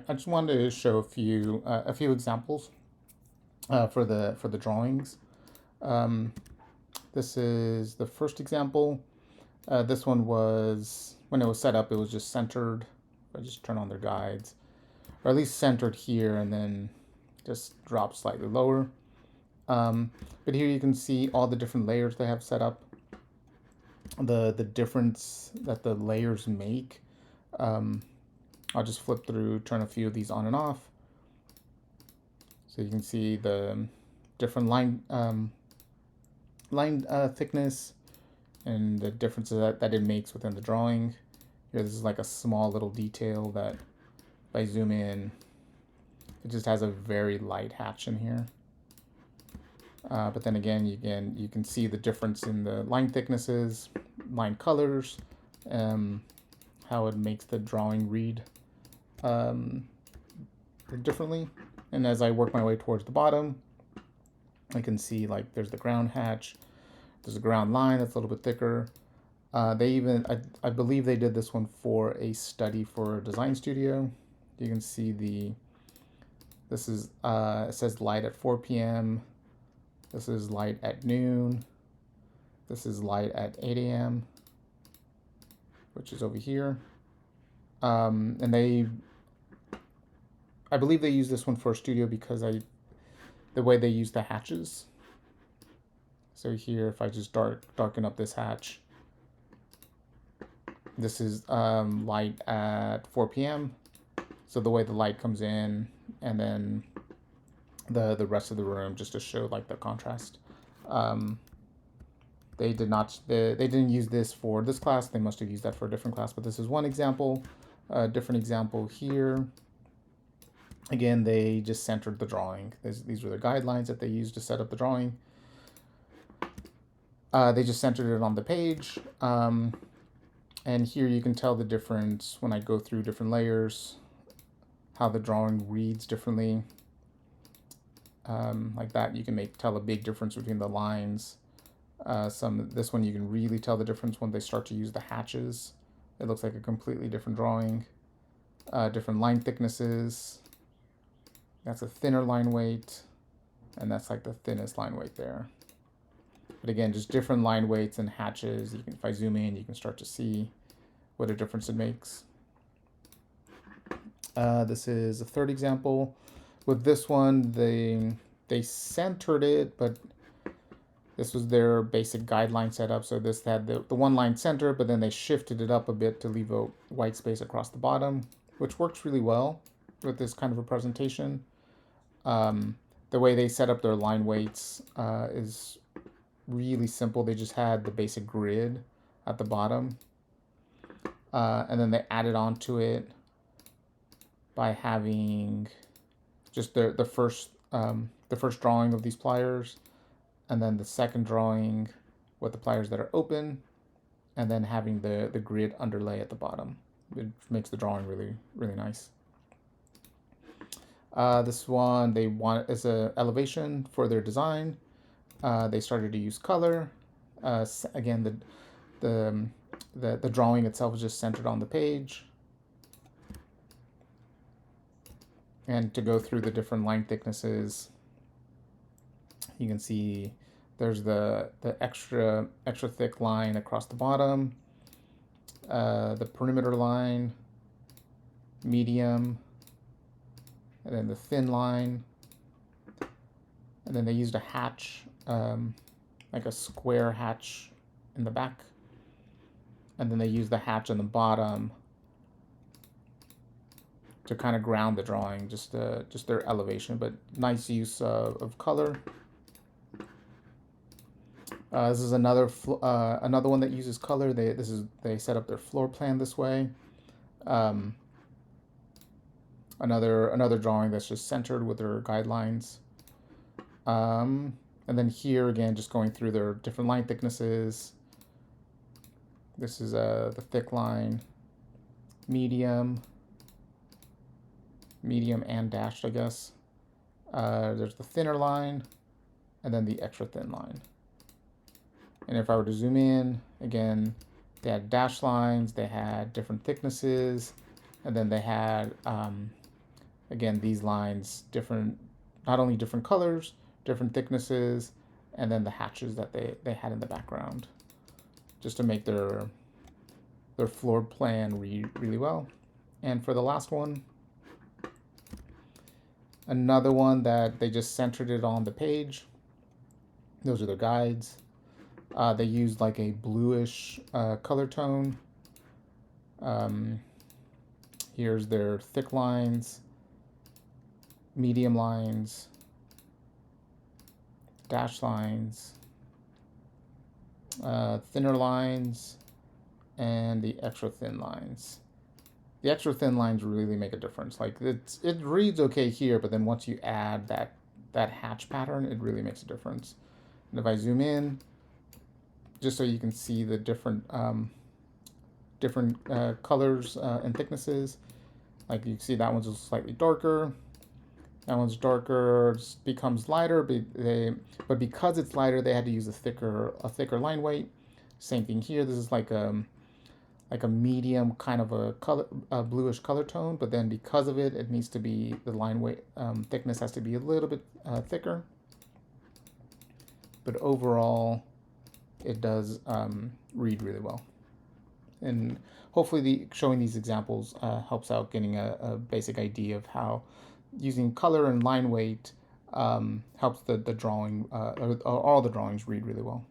I just wanted to show a few examples for the drawings. Um, this is the first example. This one was when it was set up, it was just centered. I just turn on their guides, or at least centered here, and then just drop slightly lower. But here you can see all the different layers they have set up. The difference that the layers make. Um, I'll just flip through, turn a few of these on and off. So you can see the different line thickness and the differences that it makes within the drawing. Here, this is like a small little detail that if I zoom in, it just has a very light hatch in here. But then again, you can see the difference in the line thicknesses, line colors, how it makes the drawing read um, differently. And as I work my way towards the bottom, I can see like there's the ground hatch, there's a ground line that's a little bit thicker. I believe they did this one for a study for a design studio. You can see this is, it says light at 4 p.m. This is light at noon. This is light at 8 a.m., which is over here. And I believe they use this one for a studio because the way they use the hatches. So here, if I just darken up this hatch, this is light at 4 p.m. So the way the light comes in, and then the rest of the room, just to show like the contrast. They didn't use this for this class. They must have used that for a different class. But this is one example. A different example here. Again, they just centered the drawing. These were the guidelines that they used to set up the drawing. They just centered it on the page. And here you can tell the difference when I go through different layers, how the drawing reads differently. Like that, you can tell a big difference between the lines. This one you can really tell the difference when they start to use the hatches. It looks like a completely different drawing. Different line thicknesses. That's a thinner line weight, and that's like the thinnest line weight there. But again, just different line weights and hatches. If I zoom in, you can start to see what a difference it makes. This is a third example. With this one, they centered it, but this was their basic guideline setup. So this had the one line center, but then they shifted it up a bit to leave a white space across the bottom, which works really well with this kind of a presentation. The way they set up their line weights is really simple. They just had the basic grid at the bottom, and then they added on to it by having just the first drawing of these pliers, and then the second drawing with the pliers that are open, and then having the grid underlay at the bottom. It makes the drawing really, really nice. This one they want as a elevation for their design. They started to use color. Again, the drawing itself is just centered on the page. And to go through the different line thicknesses, you can see there's the extra thick line across the bottom, the perimeter line, medium, and then the thin line. And then they used a hatch, like a square hatch in the back. And then they used the hatch on the bottom to kind of ground the drawing, just their elevation, but nice use of color. This is another one that uses color. They set up their floor plan this way. Another drawing that's just centered with their guidelines. And then here again, just going through their different line thicknesses. This is the thick line, medium and dashed, I guess. There's the thinner line, and then the extra thin line. And if I were to zoom in, again, they had dashed lines, they had different thicknesses, and then they had Again, these lines, different, not only different colors, different thicknesses, and then the hatches that they had in the background, just to make their floor plan read really well. And for the last one, another one that they just centered it on the page. Those are their guides. They used like a bluish color tone. Here's their thick lines, medium lines, dash lines, thinner lines, and the extra thin lines. The extra thin lines really make a difference. Like it reads okay here, but then once you add that hatch pattern, it really makes a difference. And if I zoom in, just so you can see the different colors and thicknesses, like you can see that one's just slightly darker. That one's darker, becomes lighter, but because it's lighter, they had to use a thicker line weight. Same thing here. This is like a medium kind of a bluish color tone, but then because of it, it needs to be the line weight thickness has to be a little bit thicker. But overall, it does read really well. And hopefully showing these examples helps out getting a basic idea of how using color and line weight helps the drawing, or all the drawings read really well.